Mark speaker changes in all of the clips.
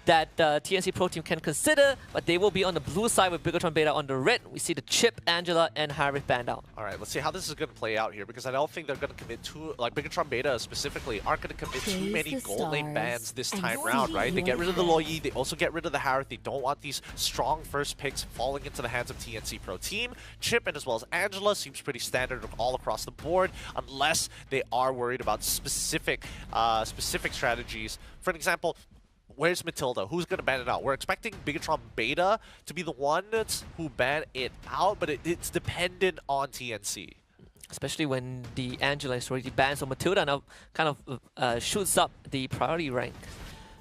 Speaker 1: that TNC Pro Team can consider, but they will be on the blue side with BIGETRON Beta on the red. We see the Chip, Angela, and Harith banned out.
Speaker 2: All right, let's see how this is going to play out here, because I don't think they're going to commit too, like BIGETRON Beta specifically, aren't going to commit too many gold lane bans this time round, right? They get rid of the Loyi, they also get rid of the Harith. They don't want these strong first picks falling into the hands of TNC Pro Team. Chip and as well as Angela seems pretty standard all across the board, unless they are worried about specific strategies. For an example, where's Matilda? Who's going to ban it out? We're expecting BIGETRON Beta to be the ones who ban it out, but it's dependent on TNC.
Speaker 1: Especially when the Angela is already banned, so Matilda now kind of shoots up the priority rank.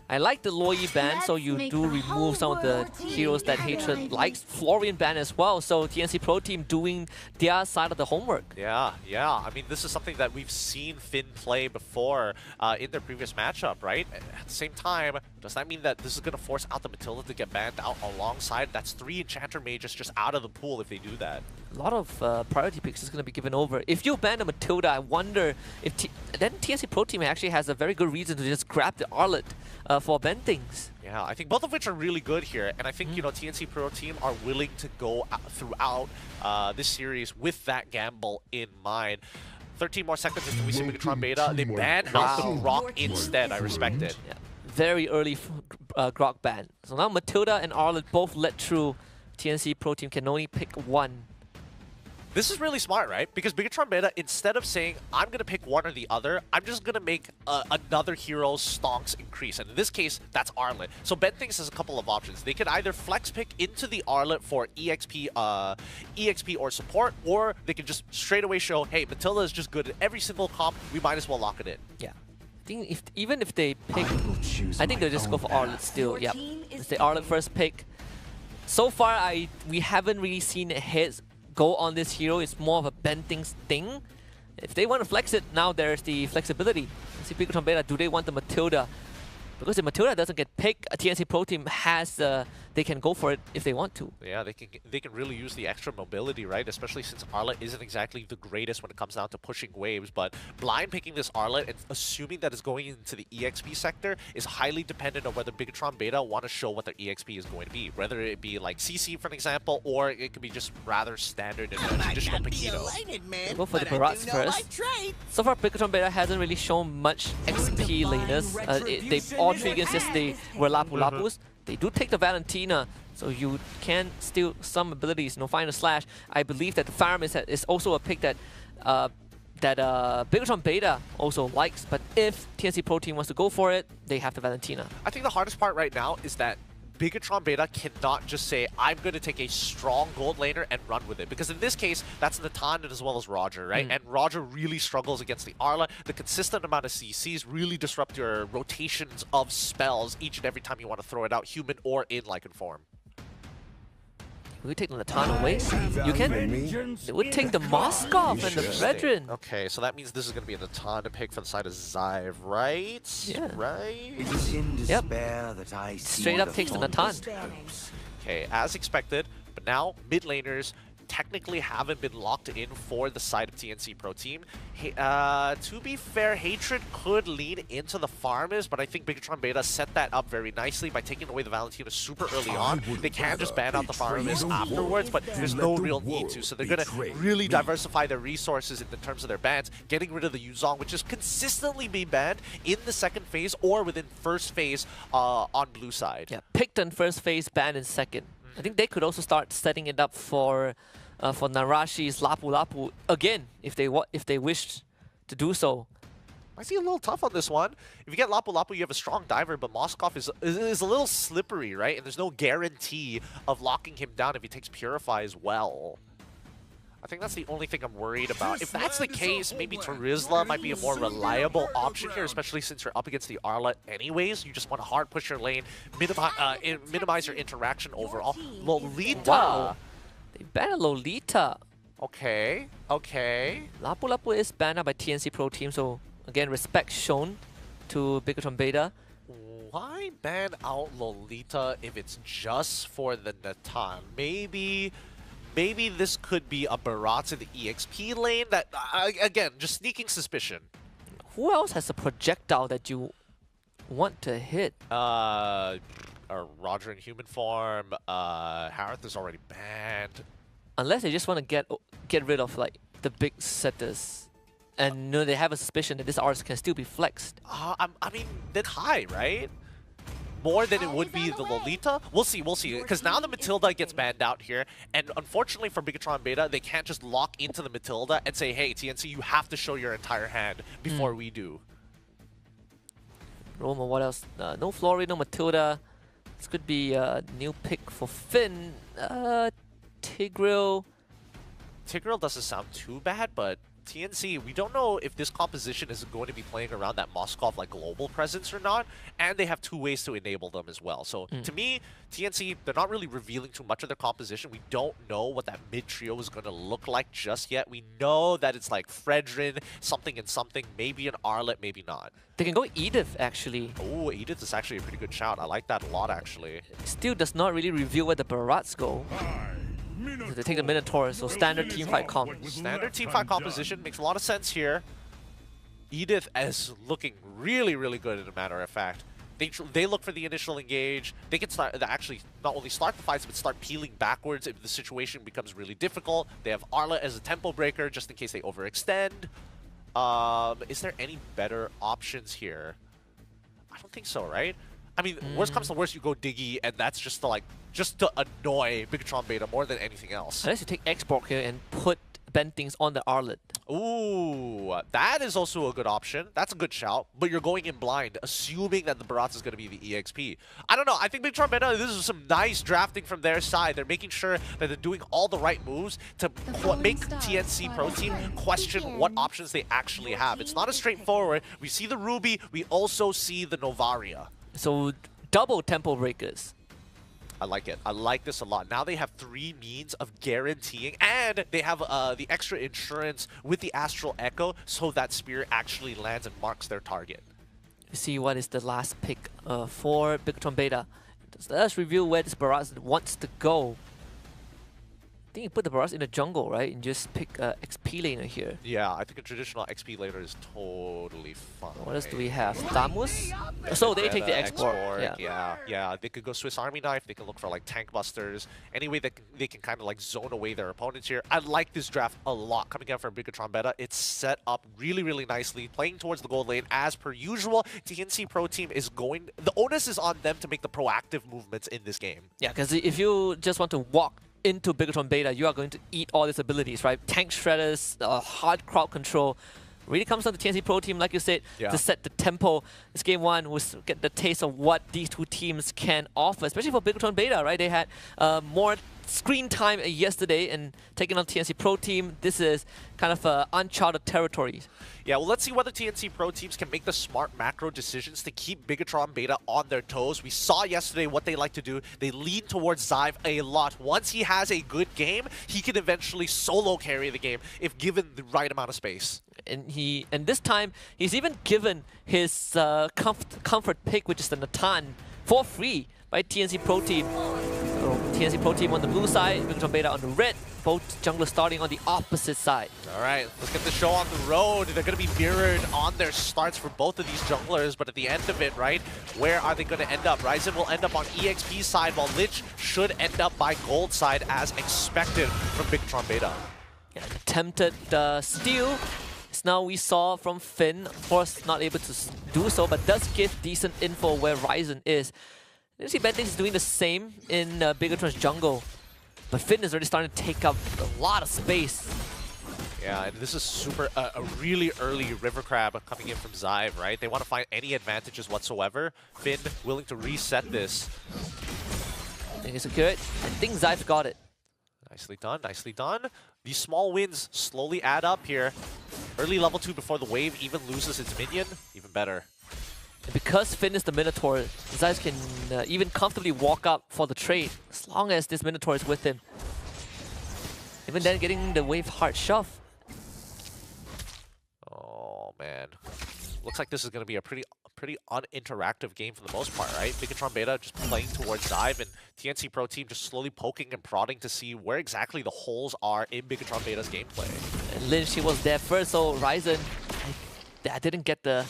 Speaker 1: I like the Loyi ban, so you do remove some of the heroes that Hatred likes. Florian ban as well, so TNC Pro Team doing their side of the homework.
Speaker 2: Yeah. I mean, this is something that we've seen Finn play before in their previous matchup, right? At the same time, does that mean that this is going to force out the Matilda to get banned out alongside? That's 3 Enchanter Mages just out of the pool if they do that.
Speaker 1: A lot of priority picks is going to be given over. If you ban the Matilda, I wonder if then TNC Pro Team actually has a very good reason to just grab the Arlet for ban things.
Speaker 2: Yeah, I think both of which are really good here, and I think you know TNC Pro Team are willing to go throughout this series with that gamble in mind. 13 more seconds until we see BIGETRON Beta. They ban out the Grok instead. I respect it.
Speaker 1: Yeah. Very early Grok ban. So now Matilda and Arlet both led through. TNC Pro Team can only pick one.
Speaker 2: This is really smart, right? Because BIGETRON Beta, instead of saying, I'm going to pick one or the other, I'm just going to make another hero's stonks increase. And in this case, that's Arlet. So BenThings has a couple of options. They could either flex pick into the Arlet for EXP or support, or they can just straight away show, hey, Matilda is just good at every single comp, we might as well lock it in.
Speaker 1: Yeah. I think even if they pick, I think they'll just go for Arlet still. Yep. It's the Arlet first pick. So far, we haven't really seen heads go on this hero. It's more of a BenThings thing. If they want to flex it, now there's the flexibility. Let's see BIGETRON Beta, do they want the Matilda? Because if Matilda doesn't get picked, a TNC Pro Team has they can go for it if they want to.
Speaker 2: Yeah, they can really use the extra mobility, right? Especially since Arlet isn't exactly the greatest when it comes down to pushing waves. But blind picking this Arlet and assuming that it's going into the EXP sector is highly dependent on whether BIGETRON Beta want to show what their EXP is going to be. Whether it be like CC, for an example, or it could be just rather standard and traditional Paquito.
Speaker 1: Go for the Barats first. So far, BIGETRON Beta hasn't really shown much XP laners. All 3 against yesterday were Lapu Lapus. They do take the Valentina, so you can steal some abilities. No Final Slash. I believe that the Fireman is also a pick that BIGETRON Beta also likes. But if TNC Pro Team wants to go for it, they have the Valentina.
Speaker 2: I think the hardest part right now is that BIGETRON Beta cannot just say, I'm going to take a strong gold laner and run with it. Because in this case, that's Natan as well as Roger, right? And Roger really struggles against the Arla. The consistent amount of CCs really disrupt your rotations of spells each and every time you want to throw it out, human or in Lycan form.
Speaker 1: We take the Natan away. You can. It would take the Moskov and the Brethren.
Speaker 2: Okay, so that means this is going to be a Natan to pick for the side of Zyve, right?
Speaker 1: Yeah.
Speaker 2: Right?
Speaker 3: It is in despair that I
Speaker 1: straight up takes the Natan.
Speaker 2: Okay, as expected, but now mid laners technically haven't been locked in for the side of TNC Pro Team. To be fair, Hatred could lean into the farmers, but I think BIGETRON Beta set that up very nicely by taking away the Valentina super early on. They can just ban out the farmers afterwards, but there's no real need to. So they're going to really diversify their resources in terms of their bans, getting rid of the Yuzong, which is consistently being banned in the second phase or within first phase on blue side.
Speaker 1: Yeah, picked in first phase, banned in second. I think they could also start setting it up for Narashi's Lapu Lapu again if they wished to do so.
Speaker 2: I see a little tough on this one. If you get Lapu Lapu, you have a strong diver, but Moskov is a little slippery, right? And there's no guarantee of locking him down if he takes Purify as well. I think that's the only thing I'm worried about. If that's the case, maybe Terizla might be a more reliable option here, especially since you're up against the Arlet anyways. You just want to hard push your lane, minimize your interaction overall. Lolita!
Speaker 1: Wow. They banned Lolita.
Speaker 2: Okay, okay.
Speaker 1: Lapu Lapu is banned by TNC Pro Team, so again, respect shown to BIGETRON Beta.
Speaker 2: Why ban out Lolita if it's just for the Natan? Maybe this could be a Barats in the EXP lane that, again, just sneaking suspicion.
Speaker 1: Who else has a projectile that you want to hit?
Speaker 2: Roger in human form. Harith is already banned.
Speaker 1: Unless they just want to get rid of like the big setters, and they have a suspicion that this artist can still be flexed.
Speaker 2: I mean, that's high, right? More than it would be the Lolita. We'll see. Because now the Matilda gets banned out here, and unfortunately for BIGETRON Beta, they can't just lock into the Matilda and say, "Hey, TNC, you have to show your entire hand before we do."
Speaker 1: Roma, what else? No Flori, no Matilda. This could be a new pick for Finn. Tigreal.
Speaker 2: Tigreal doesn't sound too bad, but TNC, we don't know if this composition is going to be playing around that Moskov like global presence or not, and they have 2 ways to enable them as well. So to me, TNC, they're not really revealing too much of their composition. We don't know what that mid trio is going to look like just yet. We know that it's like Fredrin, something and something, maybe an Arlet, maybe not.
Speaker 1: They can go Edith actually.
Speaker 2: Oh, Edith is actually a pretty good shout. I like that a lot actually.
Speaker 1: Still does not really reveal where the Barats go. They take the Minotaur, so standard teamfight comp.
Speaker 2: Standard teamfight composition makes a lot of sense here. Edith is looking really, really good, as a matter of fact. They look for the initial engage. They can start actually not only start the fights, but start peeling backwards if the situation becomes really difficult. They have Arla as a tempo breaker, just in case they overextend. Is there any better options here? I don't think so, right? I mean, worst comes to worst, you go Diggy, and that's just to annoy BIGETRON Beta more than anything else.
Speaker 1: Unless you take Export here and put bend things on the Arlet.
Speaker 2: Ooh, that is also a good option. That's a good shout, but you're going in blind, assuming that the Barats is going to be the EXP. I don't know. I think BIGETRON Beta, this is some nice drafting from their side. They're making sure that they're doing all the right moves to make TNC Pro Team question what options they actually have. It's not as straightforward. We see the Ruby. We also see the Novaria.
Speaker 1: So double tempo breakers.
Speaker 2: I like it. I like this a lot. Now they have 3 means of guaranteeing, and they have the extra insurance with the Astral Echo, so that Spear actually lands and marks their target.
Speaker 1: See what is the last pick for BIGETRON Beta. Let's reveal where this Barats wants to go. I think you put the Barats in the jungle, right? And just pick XP laner here.
Speaker 2: Yeah, I think a traditional XP laner is totally fine.
Speaker 1: What else do we have? Damus? So they take the export.
Speaker 2: Yeah. They could go Swiss Army Knife. They can look for like tank busters. Anyway, they can kind of like zone away their opponents here. I like this draft a lot coming out from BIGETRON Beta. It's set up really, really nicely, playing towards the gold lane as per usual. TNC Pro Team is going. The onus is on them to make the proactive movements in this game.
Speaker 1: Yeah, because if you just want to walk into BIGETRON Beta, you are going to eat all these abilities, right? Tank shredders, hard crowd control. Really comes down to TNC Pro Team, like you said, to set the tempo. This game 1 was get the taste of what these 2 teams can offer, especially for BIGETRON Beta, right? They had more screen time yesterday, and taking on TNC Pro Team, this is kind of uncharted territory.
Speaker 2: Yeah, well, let's see whether TNC Pro Teams can make the smart macro decisions to keep BIGETRON Beta on their toes. We saw yesterday what they like to do. They lean towards Xive a lot. Once he has a good game, he can eventually solo carry the game if given the right amount of space.
Speaker 1: And this time, he's even given his comfort pick, which is the Natan, for free by TNC Pro Team. So TNC Pro Team on the blue side, BIGETRON Beta on the red. Both junglers starting on the opposite side.
Speaker 2: All right, let's get the show on the road. They're going to be mirrored on their starts for both of these junglers, but at the end of it, right, where are they going to end up? Ryzen will end up on EXP side, while Lich should end up by gold side as expected from BIGETRON Beta.
Speaker 1: Yeah, attempted steal. Now we saw from Finn, of course not able to do so, but does give decent info where Ryzen is. You see Bentings is doing the same in BIGETRON's jungle. But Finn is already starting to take up a lot of space.
Speaker 2: Yeah, and this is a really early River Crab coming in from Xive, right? They want to find any advantages whatsoever. Finn willing to reset this.
Speaker 1: I think it's good. I think Xive got it.
Speaker 2: Nicely done, nicely done. These small wins slowly add up here. Early level 2 before the wave even loses its minion, even better.
Speaker 1: And because Finn is the Minotaur, Xive can even comfortably walk up for the trade as long as this Minotaur is with him. Even then, getting the wave hard shove.
Speaker 2: Oh man, looks like this is going to be a pretty uninteractive game for the most part, right? BIGETRON Beta just playing towards Xive, and TNC Pro Team just slowly poking and prodding to see where exactly the holes are in BIGETRON Beta's gameplay.
Speaker 1: And Lynch, he was there first, so Ryzen, I didn't get the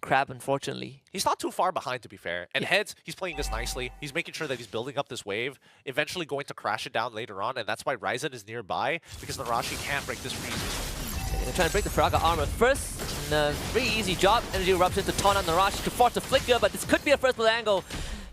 Speaker 1: Crab, unfortunately.
Speaker 2: He's not too far behind, to be fair. And Heads, he's playing this nicely. He's making sure that he's building up this wave, eventually going to crash it down later on, and that's why Ryzen is nearby, because Narashi can't break this freeze.
Speaker 1: They're gonna try and break the Faraga armor first. And a very easy job. Energy eruption to taunt on Narashi to force a flicker, but this could be a first blood angle.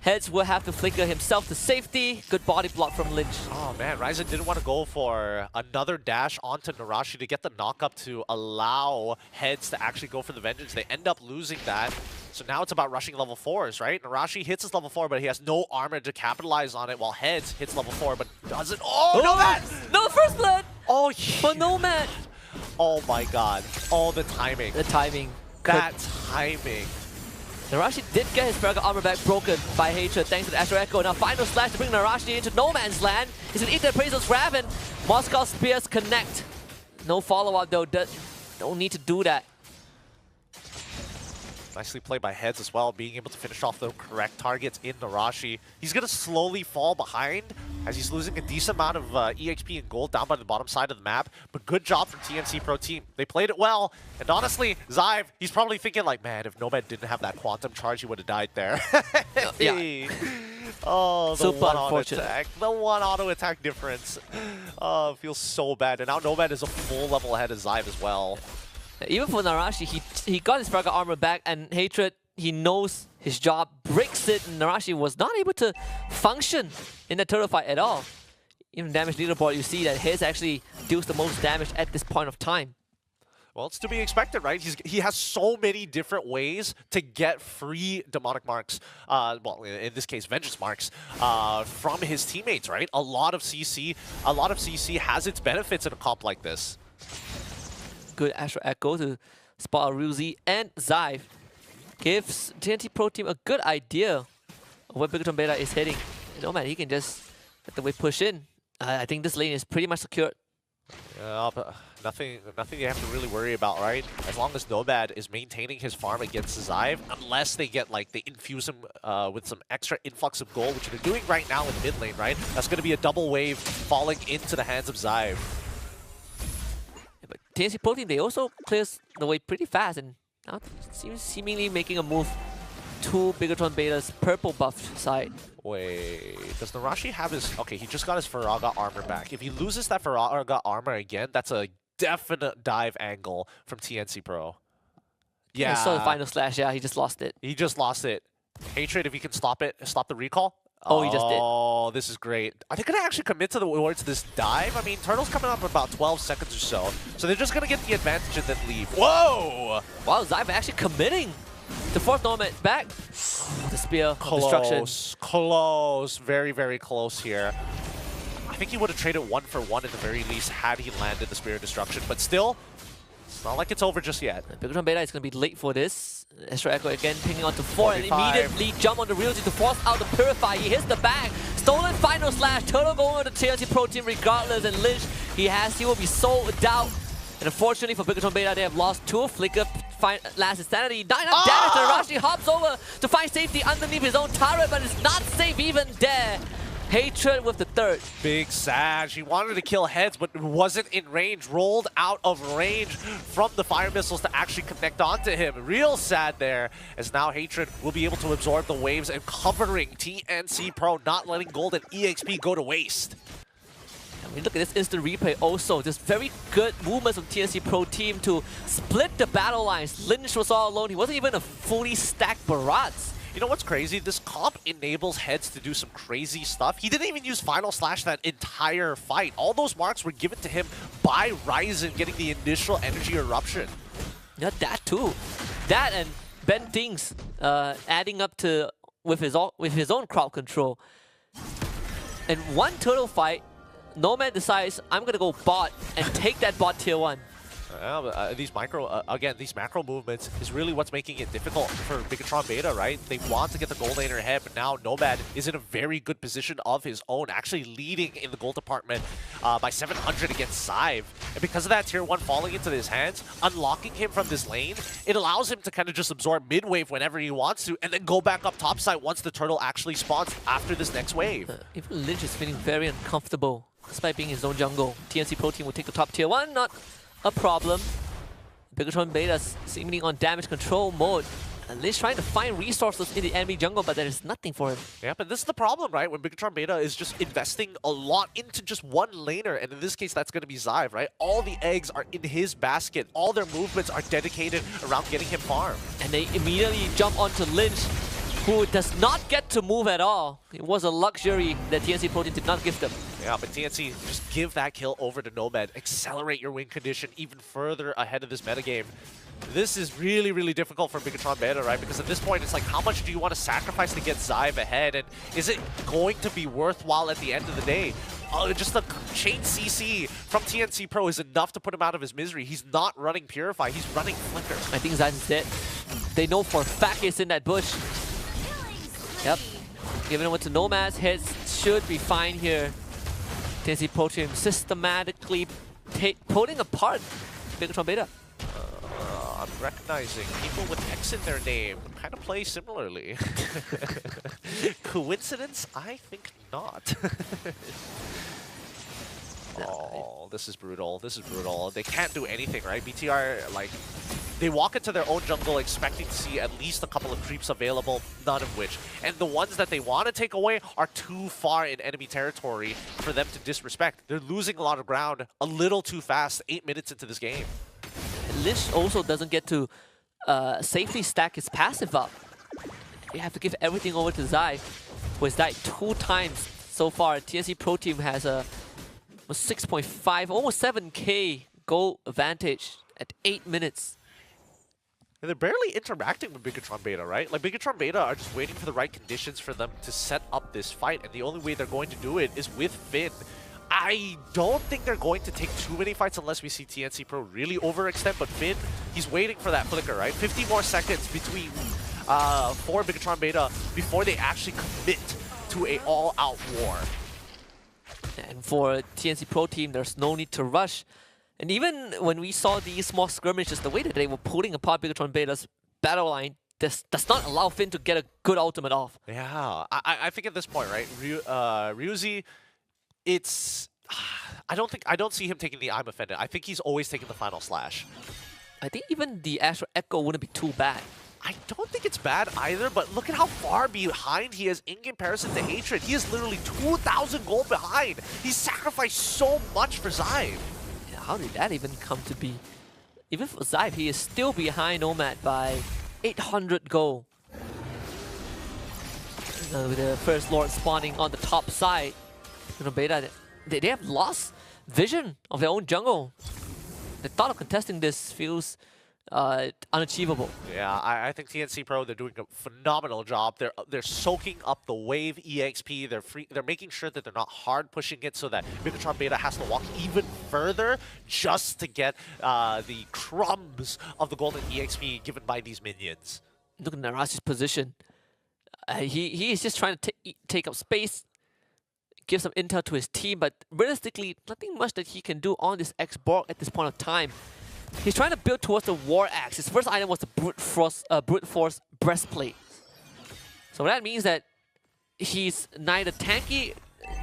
Speaker 1: Heads will have to flicker himself to safety. Good body block from Lynch.
Speaker 2: Oh man, Ryzen didn't want to go for another dash onto Narashi to get the knock-up to allow Heads to actually go for the vengeance. They end up losing that. So now it's about rushing level 4s, right? Narashi hits his level 4, but he has no armor to capitalize on it, while Heads hits level 4, but doesn't. Oh, Nomad!
Speaker 1: No first blood!
Speaker 2: Oh,
Speaker 1: for Nomad!
Speaker 2: Oh my god. Oh, the timing.
Speaker 1: The timing.
Speaker 2: That timing.
Speaker 1: Narashi did get his Faraga armor back broken by Hatred thanks to the Astro Echo. Now final slash to bring Narashi into no man's land. He's gonna eat the Appraisal's Raven. Moscow Spears connect. No follow-up though. Don't need to do that.
Speaker 2: Nicely played by Heads as well, being able to finish off the correct targets in Narashi. He's going to slowly fall behind as he's losing a decent amount of EXP and gold down by the bottom side of the map. But good job from TNC Pro Team. They played it well. And honestly, Zyve, he's probably thinking like, man, if Nomad didn't have that quantum charge, he would have died there.
Speaker 1: Yeah.
Speaker 2: Oh, the
Speaker 1: super
Speaker 2: one
Speaker 1: unfortunate.
Speaker 2: auto attack. The one auto attack difference. Oh, feels so bad. And now Nomad is a full level ahead of Zyve as well.
Speaker 1: Even for Narashi, he got his Faraga armor back, and Hatred, he knows his job, breaks it, and Narashi was not able to function in the turtle fight at all. Even damage leaderboard, you see that his actually deals the most damage at this point of time.
Speaker 2: Well, it's to be expected, right? He has so many different ways to get free demonic marks, well, in this case, vengeance marks, from his teammates, right? A lot of CC has its benefits in a comp like this.
Speaker 1: Good Astro Echo to spot a Ruzi, and Zyve gives TNT Pro Team a good idea of where BIGETRON Beta is heading. No man, he can just let the wave push in. I think this lane is pretty much secured.
Speaker 2: But nothing you have to really worry about, right? As long as Nomad is maintaining his farm against Zyve, unless they get like they infuse him with some extra influx of gold, which they're doing right now in the mid lane, right? That's going to be a double wave falling into the hands of Zyve.
Speaker 1: But TNC Pro Team, they also clears the way pretty fast, and now seems seemingly making a move to BIGETRON Beta's purple buff side.
Speaker 2: Wait, does Narashi have his... Okay, he just got his Faraga armor back. If he loses that Faraga armor again, that's a definite dive angle from TNC Pro. Yeah.
Speaker 1: I saw the final slash, yeah, he just lost it.
Speaker 2: He just lost it. Hatred, if he can stop it, stop the recall.
Speaker 1: Oh, he just did.
Speaker 2: Oh, this is great. Are they going to actually commit towards this dive? I mean, Turtle's coming up in about 12 seconds or so. So they're just going to get the advantage and then leave. Whoa!
Speaker 1: Wow, Zyve actually committing to force Nomad back. The spear of destruction.
Speaker 2: Close. Very, very close here. I think he would have traded 1 for 1 at the very least had he landed the spear of destruction. But still, it's not like it's over just yet.
Speaker 1: BIGETRON Beta is going to be late for this. Astro Echo again pinging onto 4 and immediately jump on the Realty to force out the Purify. He hits the bag. Stolen final slash. Turtle going on the TNC Pro Team regardless. And Lynch, he will be sold out. And unfortunately for BIGETRON Beta, they have lost 2. Flicker last insanity. 900 damage. And Narashi hops over to find safety underneath his own turret, but it's not safe even there. Hatred with the 3rd.
Speaker 2: Big Sag. He wanted to kill Heads, but wasn't in range. Rolled out of range from the fire missiles to actually connect onto him. Real sad there, as now Hatred will be able to absorb the waves and covering TNC Pro, not letting gold and EXP go to waste.
Speaker 1: I mean, look at this instant replay also. Just very good movements from TNC Pro Team to split the battle lines. Lynch was all alone. He wasn't even a fully stacked Barats.
Speaker 2: You know what's crazy? This comp enables Heads to do some crazy stuff. He didn't even use Final Slash that entire fight. All those marks were given to him by Ryzen getting the initial energy eruption.
Speaker 1: Yeah, that too. That and Ben Things adding up to with his own crowd control. And one turtle fight, Nomad decides, I'm gonna go bot and take that bot tier 1.
Speaker 2: These macro movements is really what's making it difficult for BIGETRON Beta, right? They want to get the gold laner ahead, but now Nomad is in a very good position of his own, actually leading in the gold department by 700 against Zyve. And because of that tier 1 falling into his hands, unlocking him from this lane, it allows him to kind of just absorb mid-wave whenever he wants to, and then go back up topside once the turtle actually spawns after this next wave.
Speaker 1: Even Lynch is feeling very uncomfortable, despite being his own jungle. TNC Pro Team will take the top tier 1, not a problem. BIGETRON Beta seemingly on damage control mode. At least trying to find resources in the enemy jungle, but there is nothing for him.
Speaker 2: Yeah, but this is the problem, right? When BIGETRON Beta is just investing a lot into just one laner, and in this case, that's going to be Xive, right? All the eggs are in his basket. All their movements are dedicated around getting him farm.
Speaker 1: And they immediately jump onto Lynch, who does not get to move at all. It was a luxury that TNC Pro Team did not give them.
Speaker 2: Yeah, but TNC, just give that kill over to Nomad. Accelerate your win condition even further ahead of this metagame. This is really, really difficult for BIGETRON Beta, right? Because at this point, it's like, how much do you want to sacrifice to get Xive ahead? And is it going to be worthwhile at the end of the day? Just a chain CC from TNC Pro is enough to put him out of his misery. He's not running Purify, he's running Flicker.
Speaker 1: I think Xive is dead. They know for a fact he's in that bush. Yep. Giving it to Nomad's heads should be fine here. TNC Pro Team systematically pulling apart BIGETRON Beta.
Speaker 2: I'm recognizing people with X in their name kind of play similarly. Coincidence? I think not. Oh, this is brutal. This is brutal. They can't do anything, right? BTR, like, they walk into their own jungle expecting to see at least a couple of creeps available, none of which. And the ones that they want to take away are too far in enemy territory for them to disrespect. They're losing a lot of ground a little too fast 8 minutes into this game.
Speaker 1: Lich also doesn't get to safely stack his passive up. You have to give everything over to Xive, who has died 2 times so far. TNC Pro Team has a 6.5, almost 7k goal advantage at 8 minutes.
Speaker 2: And they're barely interacting with BIGETRON Beta, right? Like, BIGETRON Beta are just waiting for the right conditions for them to set up this fight, and the only way they're going to do it is with Finn. I don't think they're going to take too many fights unless we see TNC Pro really overextend, but Finn, he's waiting for that flicker, right? 50 more seconds between for BIGETRON Beta before they actually commit to a all-out war.
Speaker 1: And for TNC Pro Team, there's no need to rush. And even when we saw these small skirmishes, the way that they were pulling apart BIGETRON Beta's battle line does not allow Finn to get a good ultimate off.
Speaker 2: Yeah, I think at this point, right, Ryuzi, it's I don't see him taking the I'm offended. I think he's always taking the final slash.
Speaker 1: I think even the Astro Echo wouldn't be too bad.
Speaker 2: I don't think it's bad either, but look at how far behind he is in comparison to Hatred. He is literally 2,000 gold behind. He sacrificed so much for Xive.
Speaker 1: Yeah, how did that even come to be? Even for Xive, he is still behind Nomad by 800 gold. With the first Lord spawning on the top side, Beta, they have lost vision of their own jungle. The thought of contesting this feels unachievable.
Speaker 2: Yeah, I think TNC Pro, they're doing a phenomenal job. They're soaking up the wave EXP. They're making sure that they're not hard pushing it so that BIGETRON Beta has to walk even further just to get the crumbs of the golden EXP given by these minions.
Speaker 1: Look at Narashi's position. He is just trying to take up space, give some intel to his team, but realistically, nothing much that he can do on this X-Borg at this point of time. He's trying to build towards the War Axe. His first item was the Brute Force Breastplate. So that means that he's neither tanky,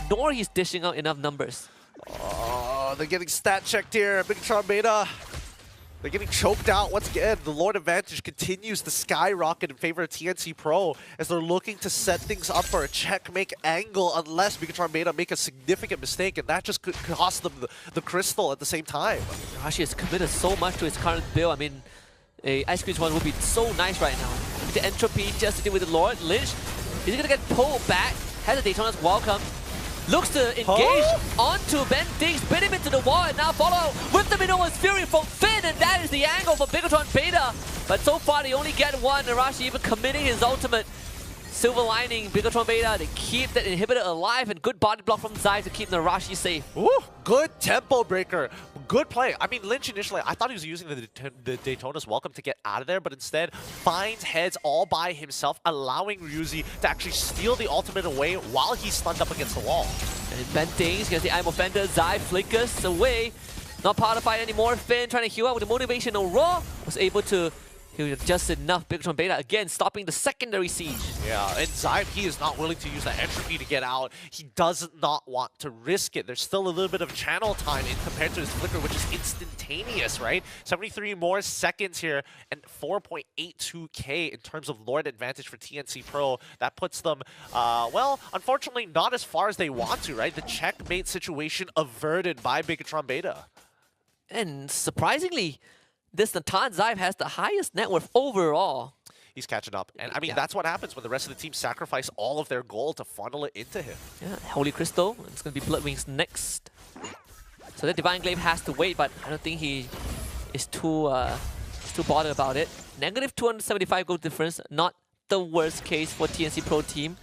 Speaker 1: nor he's dishing out enough numbers.
Speaker 2: Oh, they're getting stat checked here. BIGETRON Beta, they're getting choked out once again. The Lord advantage continues to skyrocket in favor of TNC Pro as they're looking to set things up for a checkmate angle unless BIGETRON Beta make a significant mistake, and that just could cost them the crystal at the same time.
Speaker 1: Narashi has committed so much to his current build. I mean, a Ice Cream one would be so nice right now. The entropy just to deal with the Lord. Lynch, is he gonna get pulled back? Has the Daytona's welcome. Looks to engage onto Ben Diggs, spin him into the wall, and now follow with the Minoa's Fury from Finn, and that is the angle for BIGETRON Beta. But so far, they only get one. Narashi even committing his ultimate. Silver lining, BIGETRON Beta, they keep that inhibitor alive, and good body block from Xive to keep Narashi safe.
Speaker 2: Ooh, good tempo breaker. Good play. I mean, Lynch initially, I thought he was using the Daytona's welcome to get out of there, but instead finds heads all by himself, allowing Ryuzi to actually steal the ultimate away while he's stunned up against the wall. And
Speaker 1: Ben Diggs gets the I'm offender. Xive flickers away. Not part of the fight anymore. Finn trying to heal out with the motivational raw. Was able to He was just enough. BIGETRON Beta again stopping the secondary siege.
Speaker 2: Yeah, and Zyve, he is not willing to use that entropy to get out. He does not want to risk it. There's still a little bit of channel time in compared to his flicker, which is instantaneous, right? 73 more seconds here and 4.82k in terms of Lord advantage for TNC Pro. That puts them, well, unfortunately not as far as they want to, right? The checkmate situation averted by BIGETRON Beta.
Speaker 1: And surprisingly, this Natan Zyve has the highest net worth overall.
Speaker 2: He's catching up. And I mean, that's what happens when the rest of the team sacrifice all of their gold to funnel it into him.
Speaker 1: Yeah, Holy Crystal. It's going to be Bloodwings next. So that Divine Glaive has to wait, but I don't think he is too bothered about it. Negative 275 gold difference. Not the worst case for TNC Pro team.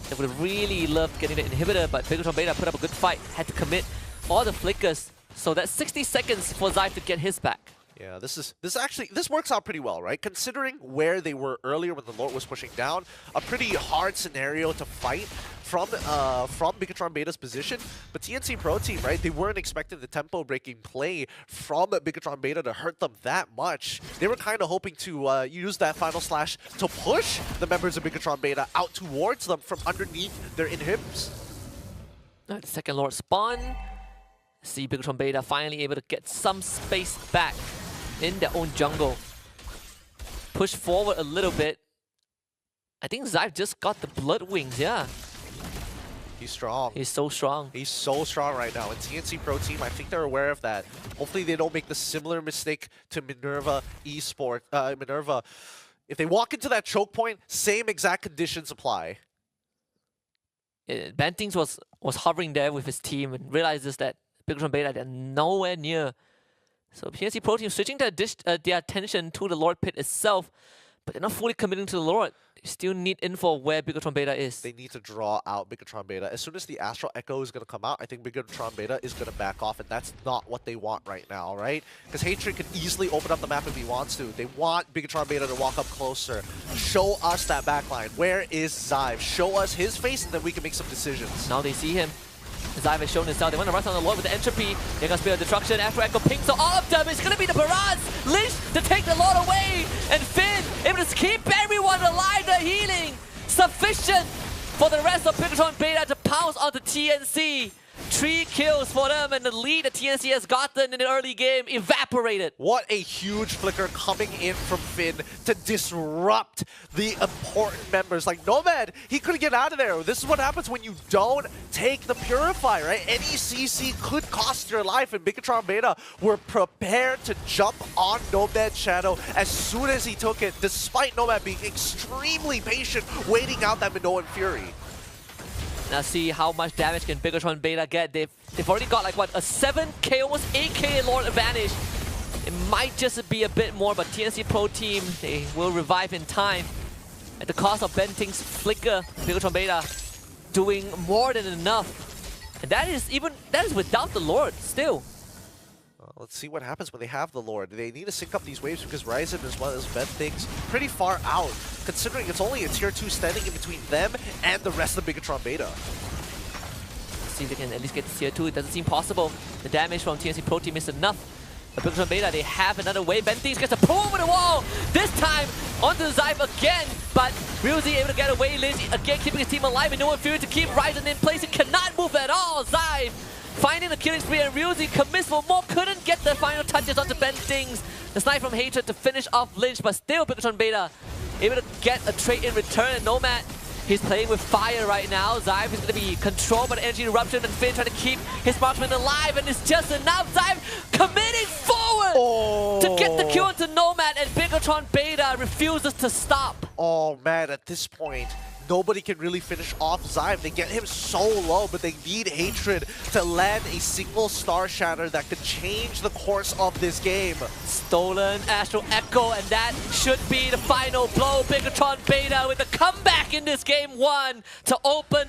Speaker 1: They would have really loved getting the inhibitor, but BIGETRON Beta put up a good fight. Had to commit all the flickers. So that's 60 seconds for Zyve to get his back.
Speaker 2: Yeah, this works out pretty well, right? Considering where they were earlier when the Lord was pushing down, a pretty hard scenario to fight from BIGETRON Beta's position. But TNC Pro team, right? They weren't expecting the tempo-breaking play from BIGETRON Beta to hurt them that much. They were kind of hoping to use that final slash to push the members of BIGETRON Beta out towards them from underneath their inhibs.
Speaker 1: The second Lord spawn. See BIGETRON Beta finally able to get some space back in their own jungle. Push forward a little bit. I think Zyve just got the Bloodwings, yeah.
Speaker 2: He's strong.
Speaker 1: He's so strong.
Speaker 2: He's so strong right now. And TNC Pro team, I think they're aware of that. Hopefully they don't make the similar mistake to Minerva Esports. Minerva, if they walk into that choke point, same exact conditions apply.
Speaker 1: Bantings was hovering there with his team and realizes that BIGETRON Beta, they're nowhere near. So TNC Pro team switching their attention to the Lord Pit itself, but they're not fully committing to the Lord. They still need info where BIGETRON Beta is.
Speaker 2: They need to draw out BIGETRON Beta. As soon as the Astral Echo is going to come out, I think BIGETRON Beta is going to back off, and that's not what they want right now, right? Because Hatred can easily open up the map if he wants to. They want BIGETRON Beta to walk up closer. Show us that backline. Where is Zyve? Show us his face, and then we can make some decisions.
Speaker 1: Now they see him. Zyve has shown himself. They want to rush on the Lord with the entropy. They're going to Spirit of Destruction. After Echo ping, so all of them is going to be the barrage. Lynch to take the Lord away. And Finn able to keep everyone alive. The healing sufficient for the rest of BIGETRON Beta to pounce on the TNC. 3 kills for them, and the lead that TNC has gotten in the early game evaporated.
Speaker 2: What a huge flicker coming in from Finn to disrupt the important members. Like Nomad, he couldn't get out of there. This is what happens when you don't take the Purify, right? Any CC could cost your life, and BIGETRON Beta were prepared to jump on Nomad's shadow as soon as he took it, despite Nomad being extremely patient, waiting out that Minoan Fury.
Speaker 1: Now see how much damage can BIGETRON Beta get. They've already got like what, a 7k, almost 8k Lord advantage. It might just be a bit more, but TNC Pro team, they will revive in time. At the cost of Benting's flicker, BIGETRON Beta doing more than enough. And that is without the Lord still.
Speaker 2: Let's see what happens when they have the Lord. They need to sync up these waves because Ryzen as well as Bentings pretty far out, considering it's only a tier 2 standing in between them and the rest of BIGETRON Beta.
Speaker 1: Let's see if they can at least get to tier 2. It doesn't seem possible. The damage from TNC Pro team is enough. But BIGETRON Beta, they have another wave. Bentings gets to pull over the wall. This time onto the Zyve again, but Ryuzi able to get away. Lynch again keeping his team alive, and no one Fury to keep Ryzen in place. He cannot move at all. Zyve finding the killing spree, and Ryuzi commits for more. Couldn't get the final touches onto Bentings. The snipe from Hatred to finish off Lynch, but still BIGETRON Beta able to get a trade in return. And Nomad, he's playing with fire right now. Zyve is going to be controlled by the energy eruption, and Finn trying to keep his marksman alive, and it's just enough. Zyve committing forward to get the kill into Nomad, and BIGETRON Beta refuses to stop.
Speaker 2: Oh man, at this point, nobody can really finish off Zyve. They get him so low, but they need Hatred to land a single Star Shatter that could change the course of this game.
Speaker 1: Stolen Astral Echo, and that should be the final blow. BIGETRON Beta with a comeback in this game 1 to open